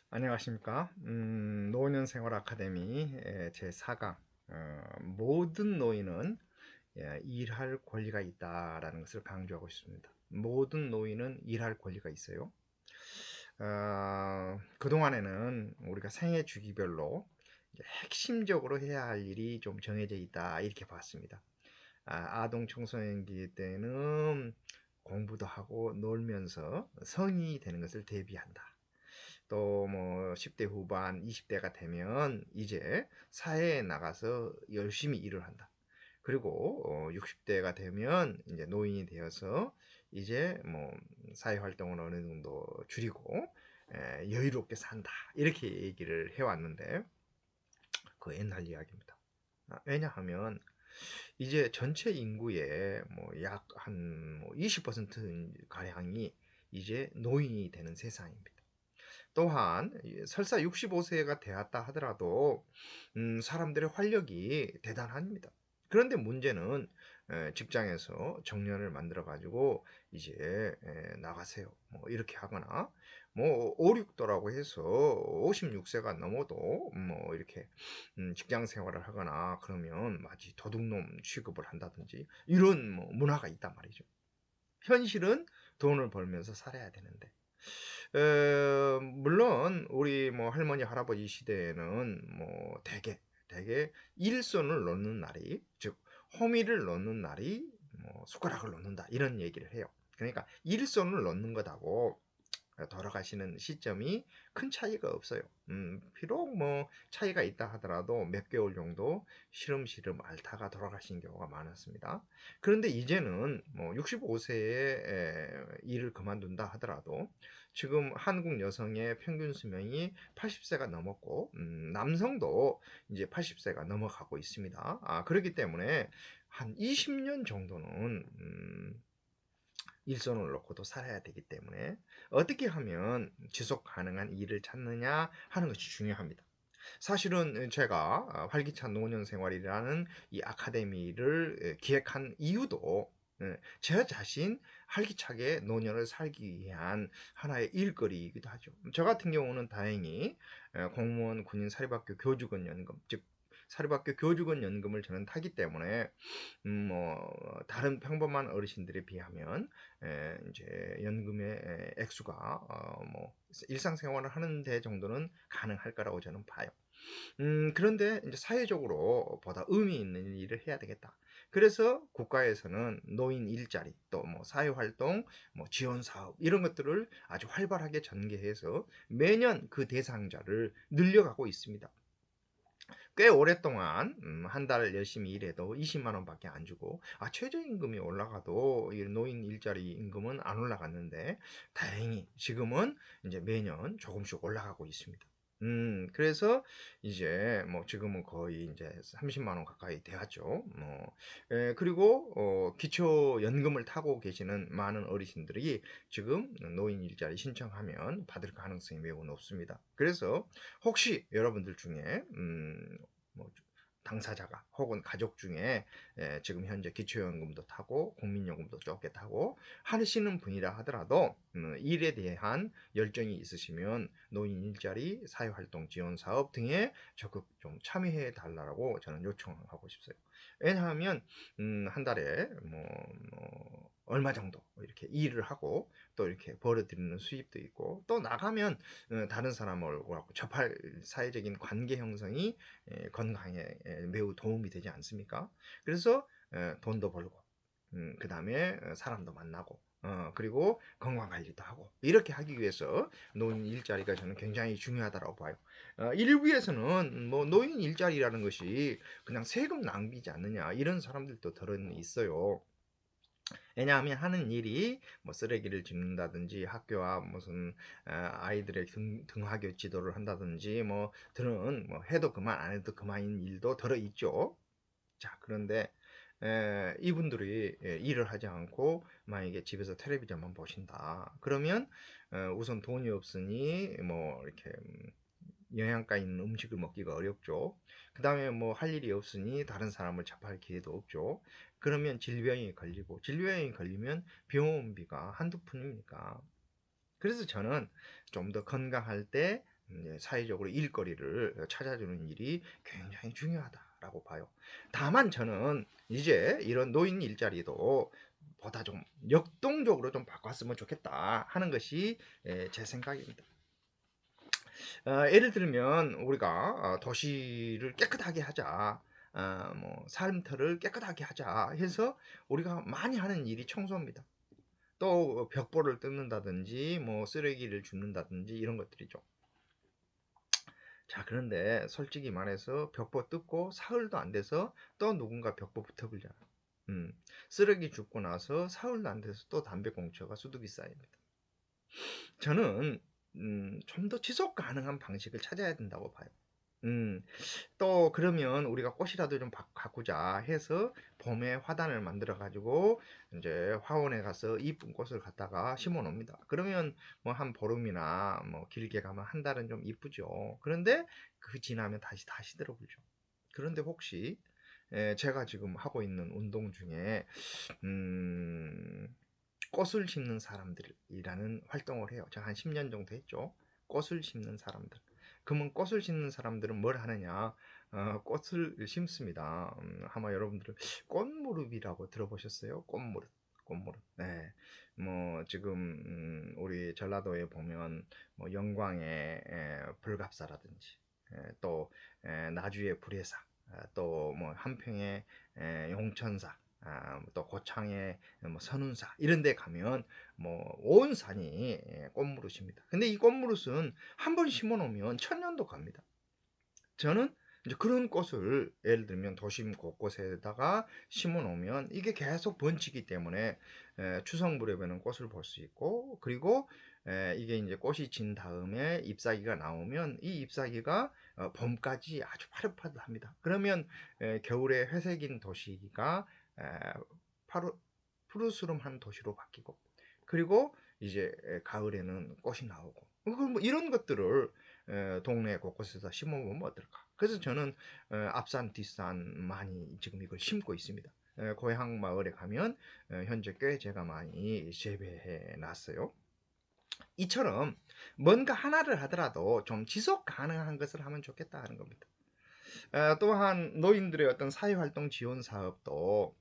안녕하십니까. 노년생활 아카데미 제4강 모든 노인은 일할 권리가 있다라는 것을 강조하고 있습니다. 모든 노인은 일할 권리가 있어요. 그동안에는 우리가 생애 주기별로 이제 핵심적으로 해야 할 일이 좀 정해져 있다 이렇게 봤습니다. 아동 청소년기 때는 공부도 하고 놀면서 성인이 되는 것을 대비한다. 또 뭐 10대 후반, 20대가 되면 이제 사회에 나가서 열심히 일을 한다. 그리고 60대가 되면 이제 노인이 되어서 이제 뭐 사회 활동을 어느 정도 줄이고 여유롭게 산다. 이렇게 얘기를 해왔는데 그 옛날 이야기입니다. 왜냐하면 이제 전체 인구의 뭐 약 한 20% 가량이 이제 노인이 되는 세상입니다. 또한 설사 65세가 되었다 하더라도 사람들의 활력이 대단합니다. 그런데 문제는 직장에서 정년을 만들어 가지고 이제 나가세요. 뭐 이렇게 하거나 뭐 5, 6도라고 해서 56세가 넘어도 뭐 이렇게 직장 생활을 하거나 그러면 마치 도둑놈 취급을 한다든지 이런 뭐 문화가 있단 말이죠. 현실은 돈을 벌면서 살아야 되는데 물론 우리 뭐 할머니 할아버지 시대에는 뭐 대개 일손을 놓는 날이 즉 호미를 놓는 날이 뭐 숟가락을 놓는다 이런 얘기를 해요. 그러니까 일손을 놓는 것하고 돌아가시는 시점이 큰 차이가 없어요. 비록 뭐 차이가 있다 하더라도 몇 개월 정도 시름시름 앓다가 돌아가신 경우가 많았습니다. 그런데 이제는 뭐 65세에 일을 그만둔다 하더라도 지금 한국 여성의 평균 수명이 80세가 넘었고 남성도 이제 80세가 넘어가고 있습니다. 그렇기 때문에 한 20년 정도는 일손을 놓고도 살아야 되기 때문에 어떻게 하면 지속 가능한 일을 찾느냐 하는 것이 중요합니다. 사실은 제가 활기찬 노년 생활이라는 이 아카데미를 기획한 이유도 제 자신 활기차게 노년을 살기 위한 하나의 일거리이기도 하죠. 저 같은 경우는 다행히 공무원 군인 사립학교 교직원 연금 즉 사립학교 교직원 연금을 저는 타기 때문에 뭐 다른 평범한 어르신들에 비하면 이제 연금의 액수가 뭐 일상생활을 하는 데 정도는 가능할 거라고 저는 봐요. 그런데 이제 사회적으로 보다 의미 있는 일을 해야 되겠다. 그래서 국가에서는 노인 일자리, 또 뭐 사회활동, 뭐 지원 사업 이런 것들을 아주 활발하게 전개해서 매년 그 대상자를 늘려가고 있습니다. 꽤 오랫동안 한 달 열심히 일해도 20만 원밖에 안 주고 최저임금이 올라가도 이 노인 일자리 임금은 안 올라갔는데 다행히 지금은 이제 매년 조금씩 올라가고 있습니다. 그래서 이제 뭐 지금은 거의 이제 30만 원 가까이 되었죠. 그리고 기초연금을 타고 계시는 많은 어르신들이 지금 노인 일자리 신청하면 받을 가능성이 매우 높습니다. 그래서 혹시 여러분들 중에 뭐 당사자가 혹은 가족 중에 지금 현재 기초연금도 타고 국민연금도 적게 타고 하시는 분이라 하더라도 일에 대한 열정이 있으시면 노인 일자리, 사회활동 지원 사업 등에 적극 좀 참여해 달라고 저는 요청하고 싶어요. 왜냐하면 한 달에 뭐 얼마 정도 이렇게 일을 하고 또 이렇게 벌어들이는 수입도 있고 또 나가면 다른 사람하고 접할 사회적인 관계 형성이 건강에 매우 도움이 되지 않습니까? 그래서 돈도 벌고 그 다음에 사람도 만나고 그리고 건강관리도 하고 이렇게 하기 위해서 노인 일자리가 저는 굉장히 중요하다고 봐요. 일부에서는 뭐 노인 일자리라는 것이 그냥 세금 낭비지 않느냐 이런 사람들도 들은 있어요. 왜냐하면 하는 일이 뭐 쓰레기를 줍는다든지 학교와 무슨 아이들의 등하교 지도를 한다든지 뭐 들은 뭐 해도 그만 안 해도 그만인 일도 들어 있죠. 자, 그런데 이분들이 일을 하지 않고 만약에 집에서 텔레비전만 보신다. 그러면 우선 돈이 없으니 뭐 이렇게 영양가 있는 음식을 먹기가 어렵죠. 그 다음에 뭐 할 일이 없으니 다른 사람을 접할 기회도 없죠. 그러면 질병이 걸리고 질병이 걸리면 병원비가 한두 푼입니까? 그래서 저는 좀 더 건강할 때 사회적으로 일거리를 찾아주는 일이 굉장히 중요하다라고 봐요. 다만 저는 이제 이런 노인 일자리도 보다 좀 역동적으로 좀 바꿨으면 좋겠다 하는 것이 제 생각입니다. 예를 들면 우리가 도시를 깨끗하게 하자, 뭐 삶터를 깨끗하게 하자 해서 우리가 많이 하는 일이 청소입니다. 또 벽보를 뜯는다든지 뭐 쓰레기를 줍는다든지 이런 것들이죠. 자, 그런데 솔직히 말해서 벽보 뜯고 사흘도 안 돼서 또 누군가 벽보 붙어버리잖아. 음, 쓰레기 줍고 나서 사흘도 안 돼서 또 담배꽁초가 수두기 쌓입니다. 저는 좀 더 지속 가능한 방식을 찾아야 된다고 봐요. 음, 또 그러면 우리가 꽃이라도 좀 가꾸자 해서 봄에 화단을 만들어 가지고 이제 화원에 가서 이쁜 꽃을 갖다가 심어 놓습니다. 그러면 뭐 한 보름이나 뭐 길게 가면 한 달은 좀 이쁘죠. 그런데 그 지나면 다시 들어오죠. 그런데 혹시 제가 지금 하고 있는 운동 중에 음, 꽃을 심는 사람들이라는 활동을 해요. 제가 한 10년 정도 했죠. 꽃을 심는 사람들. 그러면 꽃을 심는 사람들은 뭘 하느냐? 꽃을 심습니다. 아마 여러분들은 꽃무렵이라고 들어보셨어요? 꽃무렵. 꽃무렵. 네. 뭐 지금 우리 전라도에 보면 뭐 영광의 불갑사라든지 또 나주의 불회사 또 뭐 한평의 용천사 또 고창의 뭐 선운사 이런 데 가면 뭐 온 산이 꽃무릇입니다. 근데 이 꽃무릇은 한 번 심어 놓으면 천년도 갑니다. 저는 이제 그런 꽃을 예를 들면 도심 곳곳에다가 심어 놓으면 이게 계속 번지기 때문에 추석 무렵에는 꽃을 볼 수 있고 그리고 이게 이제 꽃이 진 다음에 잎사귀가 나오면 이 잎사귀가 봄까지 아주 파릇파릇합니다. 그러면 겨울에 회색인 도시가 에, 파르, 푸르스름한 도시로 바뀌고 그리고 이제 가을에는 꽃이 나오고 뭐 이런 것들을 동네 곳곳에서 심어보면 어떨까. 그래서 저는 앞산 뒷산 많이 지금 이걸 심고 있습니다. 고향 마을에 가면 현재 꽤 제가 많이 재배해 놨어요. 이처럼 뭔가 하나를 하더라도 좀 지속 가능한 것을 하면 좋겠다 하는 겁니다. 또한 노인들의 어떤 사회활동 지원 사업도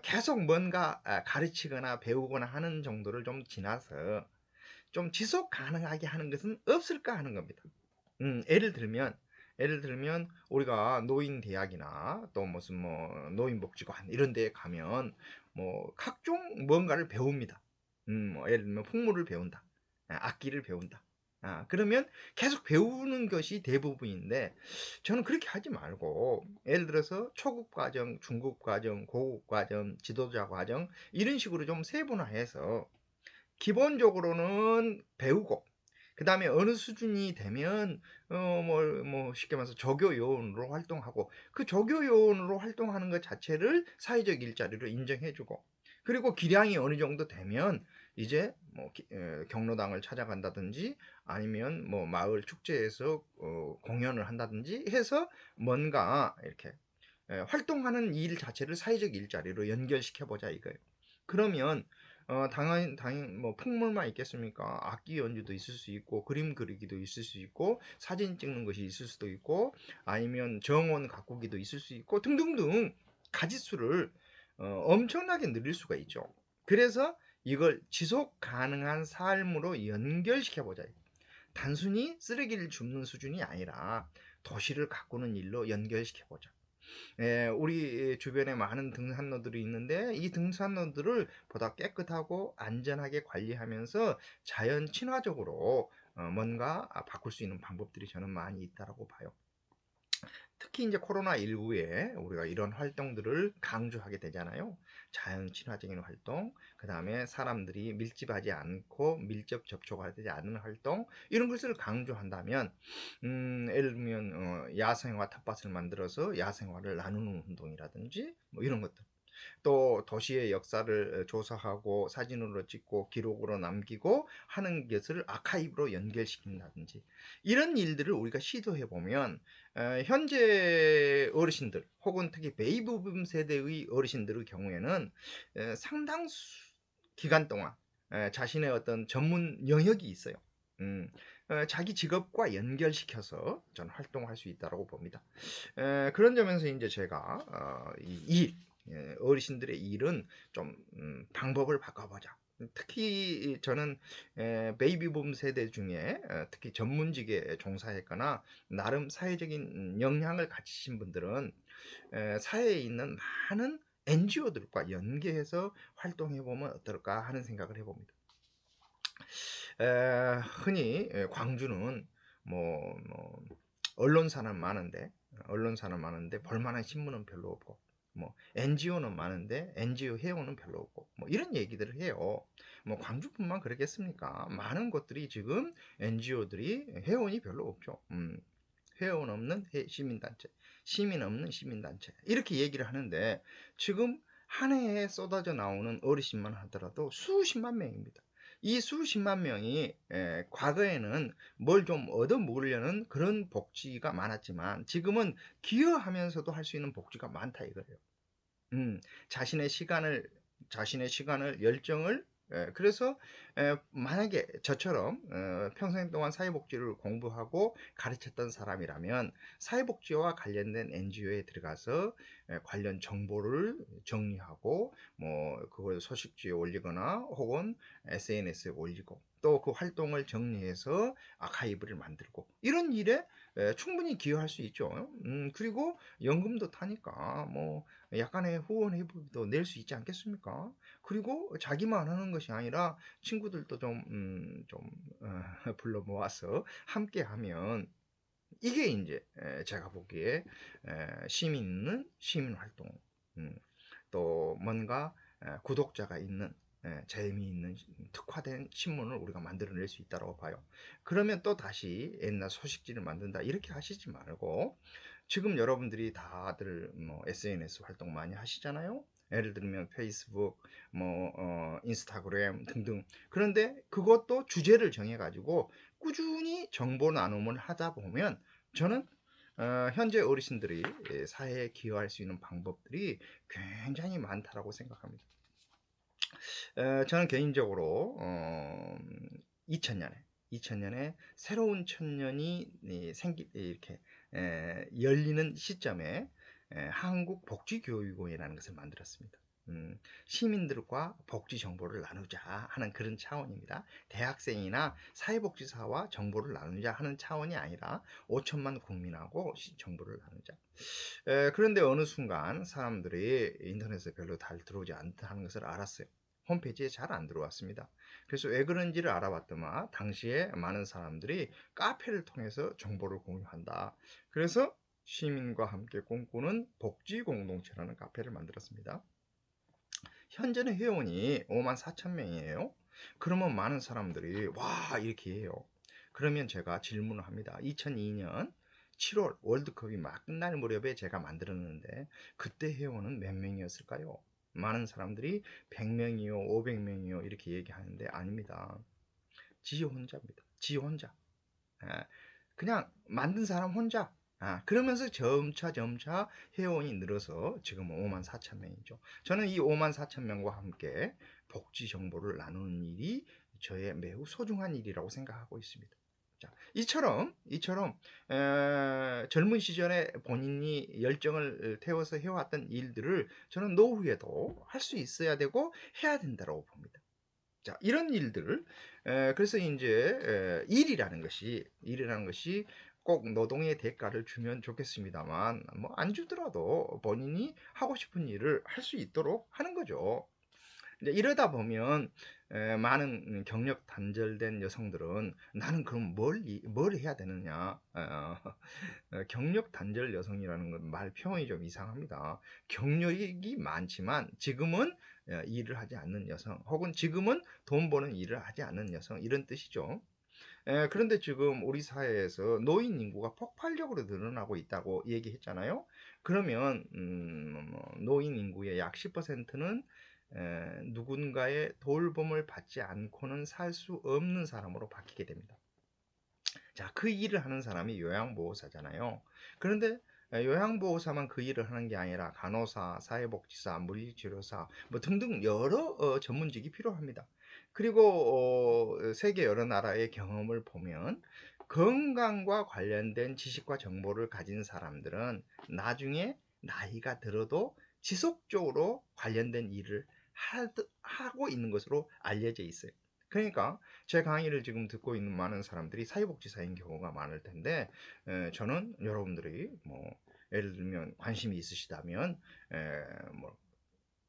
계속 뭔가 가르치거나 배우거나 하는 정도를 좀 지나서 좀 지속 가능하게 하는 것은 없을까 하는 겁니다. 예를 들면 우리가 노인 대학이나 또 무슨 뭐 노인복지관 이런 데에 가면 뭐 각종 뭔가를 배웁니다. 뭐 예를 들면 풍물을 배운다. 악기를 배운다. 그러면 계속 배우는 것이 대부분인데 저는 그렇게 하지 말고 예를 들어서 초급 과정, 중급 과정, 고급 과정, 지도자 과정 이런 식으로 좀 세분화해서 기본적으로는 배우고 그 다음에 어느 수준이 되면 뭐 쉽게 말해서 조교 요원으로 활동하고 그 조교 요원으로 활동하는 것 자체를 사회적 일자리로 인정해주고 그리고 기량이 어느 정도 되면 이제 뭐 경로당을 찾아간다든지 아니면 뭐 마을 축제에서 공연을 한다든지 해서 뭔가 이렇게 활동하는 일 자체를 사회적 일자리로 연결시켜 보자 이거예요. 그러면 당연히 뭐 풍물만 있겠습니까? 악기 연주도 있을 수 있고 그림 그리기도 있을 수 있고 사진 찍는 것이 있을 수도 있고 아니면 정원 가꾸기도 있을 수 있고 등등등 가짓수를 엄청나게 늘릴 수가 있죠. 그래서 이걸 지속 가능한 삶으로 연결시켜 보자. 단순히 쓰레기를 줍는 수준이 아니라 도시를 가꾸는 일로 연결시켜 보자. 우리 주변에 많은 등산로들이 있는데 이 등산로들을 보다 깨끗하고 안전하게 관리하면서 자연 친화적으로 뭔가 바꿀 수 있는 방법들이 저는 많이 있다고 봐요. 특히 이제 코로나19에 우리가 이런 활동들을 강조하게 되잖아요. 자연 친화적인 활동, 그 다음에 사람들이 밀집하지 않고 밀접 접촉하지 않는 활동, 이런 것을 강조한다면, 예를 들면, 야생화 텃밭을 만들어서 야생화를 나누는 운동이라든지, 뭐 이런 것들. 또 도시의 역사를 조사하고 사진으로 찍고 기록으로 남기고 하는 것을 아카이브로 연결시킨다든지 이런 일들을 우리가 시도해 보면 현재 어르신들 혹은 특히 베이비붐 세대의 어르신들의 경우에는 상당 기간 동안 자신의 어떤 전문 영역이 있어요. 음, 자기 직업과 연결시켜서 저는 활동할 수 있다고 봅니다. 그런 점에서 이제 제가 어르신들의 일은 좀 방법을 바꿔보자. 특히 저는 베이비붐 세대 중에 특히 전문직에 종사했거나 나름 사회적인 역량을 가지신 분들은 사회에 있는 많은 NGO들과 연계해서 활동해 보면 어떨까 하는 생각을 해봅니다. 흔히 광주는 뭐 언론사는 많은데 볼만한 신문은 별로 없고 뭐 NGO는 많은데 NGO 회원은 별로 없고 뭐 이런 얘기들을 해요. 뭐 광주뿐만 그렇겠습니까? 많은 곳들이 지금 NGO들이 회원이 별로 없죠. 회원 없는 시민단체, 시민 없는 시민단체 이렇게 얘기를 하는데 지금 한 해에 쏟아져 나오는 어르신만 하더라도 수십만 명입니다. 이 수십만 명이 과거에는 뭘 좀 얻어 먹으려는 그런 복지가 많았지만 지금은 기여하면서도 할 수 있는 복지가 많다 이거예요. 음, 자신의 시간을 자신의 시간을 열정을 그래서 만약에 저처럼 평생 동안 사회복지를 공부하고 가르쳤던 사람이라면 사회복지와 관련된 NGO에 들어가서 관련 정보를 정리하고 뭐 그걸 소식지에 올리거나 혹은 SNS에 올리고 또 그 활동을 정리해서 아카이브를 만들고 이런 일에 충분히 기여할 수 있죠. 그리고 연금도 타니까 뭐 약간의 후원 회부도 낼 수 있지 않겠습니까? 그리고 자기만 하는 것이 아니라 친구들도 불러 모아서 함께 하면 이게 이제 제가 보기에 시민 있는 시민 활동, 음, 또 뭔가 구독자가 있는 재미있는 특화된 신문을 우리가 만들어낼 수 있다고 봐요. 그러면 또 다시 옛날 소식지를 만든다 이렇게 하시지 말고 지금 여러분들이 다들 뭐 SNS 활동 많이 하시잖아요. 예를 들면 페이스북, 인스타그램 등등. 그런데 그것도 주제를 정해가지고 꾸준히 정보 나눔을 하다 보면 저는 현재 어르신들이 사회에 기여할 수 있는 방법들이 굉장히 많다라고 생각합니다. 저는 개인적으로 2000년에 2000년에 새로운 천년이 이렇게 열리는 시점에 한국 복지교육원이라는 것을 만들었습니다. 시민들과 복지 정보를 나누자 하는 그런 차원입니다. 대학생이나 사회복지사와 정보를 나누자 하는 차원이 아니라 5천만 국민하고 정보를 나누자. 그런데 어느 순간 사람들이 인터넷에 별로 잘 들어오지 않다는 것을 알았어요. 홈페이지에 잘 안 들어왔습니다. 그래서 왜 그런지를 알아봤더만 당시에 많은 사람들이 카페를 통해서 정보를 공유한다. 그래서 시민과 함께 꿈꾸는 복지 공동체라는 카페를 만들었습니다. 현재는 회원이 5만 4천 명이에요. 그러면 많은 사람들이 와 이렇게 해요. 그러면 제가 질문을 합니다. 2002년 7월 월드컵이 막 끝날 무렵에 제가 만들었는데 그때 회원은 몇 명이었을까요? 많은 사람들이 100명이요, 500명이요 이렇게 얘기하는데 아닙니다. 지 혼자입니다. 지 혼자. 예, 그냥 만든 사람 혼자. 그러면서 점차 회원이 늘어서 지금은 5만 4천 명이죠. 저는 이 5만 4천 명과 함께 복지 정보를 나누는 일이 저의 매우 소중한 일이라고 생각하고 있습니다. 자, 이처럼 젊은 시절에 본인이 열정을 태워서 해왔던 일들을 저는 노후에도 할 수 있어야 되고 해야 된다고 봅니다. 자, 이런 일들, 그래서 이제 일이라는 것이 꼭 노동의 대가를 주면 좋겠습니다만, 뭐 안 주더라도 본인이 하고 싶은 일을 할 수 있도록 하는 거죠. 이제 이러다 보면 많은 경력 단절된 여성들은 나는 그럼 뭘 해야 되느냐? 경력 단절 여성이라는 건 말 표현이 좀 이상합니다. 경력이 많지만 지금은 일을 하지 않는 여성, 혹은 지금은 돈 버는 일을 하지 않는 여성 이런 뜻이죠. 그런데 지금 우리 사회에서 노인 인구가 폭발적으로 늘어나고 있다고 얘기했잖아요. 그러면 노인 인구의 약 10%는 누군가의 돌봄을 받지 않고는 살 수 없는 사람으로 바뀌게 됩니다. 자, 그 일을 하는 사람이 요양보호사잖아요. 그런데 요양보호사만 그 일을 하는 게 아니라 간호사, 사회복지사, 물리치료사 뭐 등등 여러 전문직이 필요합니다. 그리고 세계 여러 나라의 경험을 보면 건강과 관련된 지식과 정보를 가진 사람들은 나중에 나이가 들어도 지속적으로 관련된 일을 하고 있는 것으로 알려져 있어요. 그러니까 제 강의를 지금 듣고 있는 많은 사람들이 사회복지사인 경우가 많을 텐데, 저는 여러분들이 뭐 예를 들면 관심이 있으시다면 뭐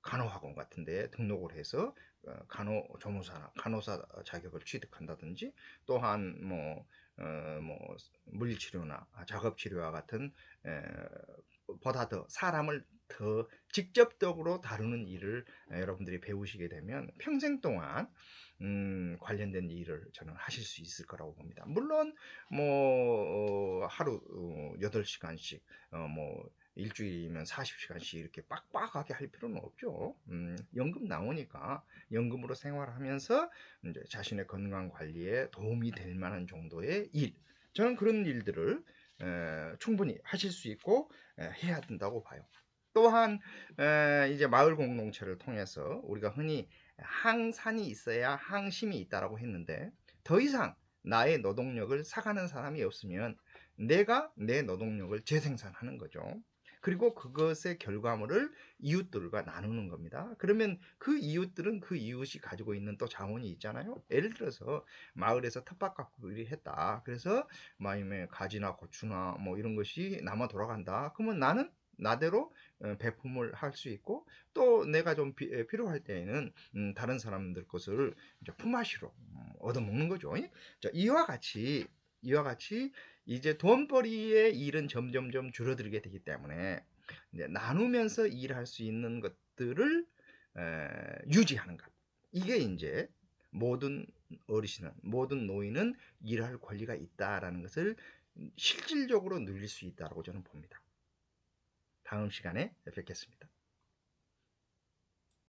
간호학원 같은 데 등록을 해서 간호조무사나 간호사 자격을 취득한다든지, 또한 뭐 물리치료나 작업치료와 같은 에, 보다 더 사람을 더 직접적으로 다루는 일을 여러분들이 배우시게 되면 평생 동안 관련된 일을 저는 하실 수 있을 거라고 봅니다. 물론 하루 8시간씩 뭐 일주일이면 40시간씩 이렇게 빡빡하게 할 필요는 없죠. 연금 나오니까 연금으로 생활하면서 이제 자신의 건강 관리에 도움이 될 만한 정도의 일, 저는 그런 일들을 충분히 하실 수 있고 해야 된다고 봐요. 또한 이제 마을 공동체를 통해서 우리가 흔히 항산이 있어야 항심이 있다라고 했는데, 더 이상 나의 노동력을 사가는 사람이 없으면 내가 내 노동력을 재생산하는 거죠. 그리고 그것의 결과물을 이웃들과 나누는 겁니다. 그러면 그 이웃들은 그 이웃이 가지고 있는 또 자원이 있잖아요. 예를 들어서 마을에서 텃밭 가꾸기를 했다. 그래서 마임에 가지나 고추나 뭐 이런 것이 남아 돌아간다. 그러면 나는 나대로 배품을 할 수 있고, 또 내가 좀 필요할 때에는 다른 사람들 것을 이제 품앗이로 얻어먹는 거죠. 자, 이와 같이 이제 돈벌이의 일은 점점점 줄어들게 되기 때문에 이제 나누면서 일할 수 있는 것들을 유지하는 것. 이게 이제 모든 어르신은, 모든 노인은 일할 권리가 있다라는 것을 실질적으로 누릴 수 있다고 저는 봅니다. 다음 시간에 뵙겠습니다.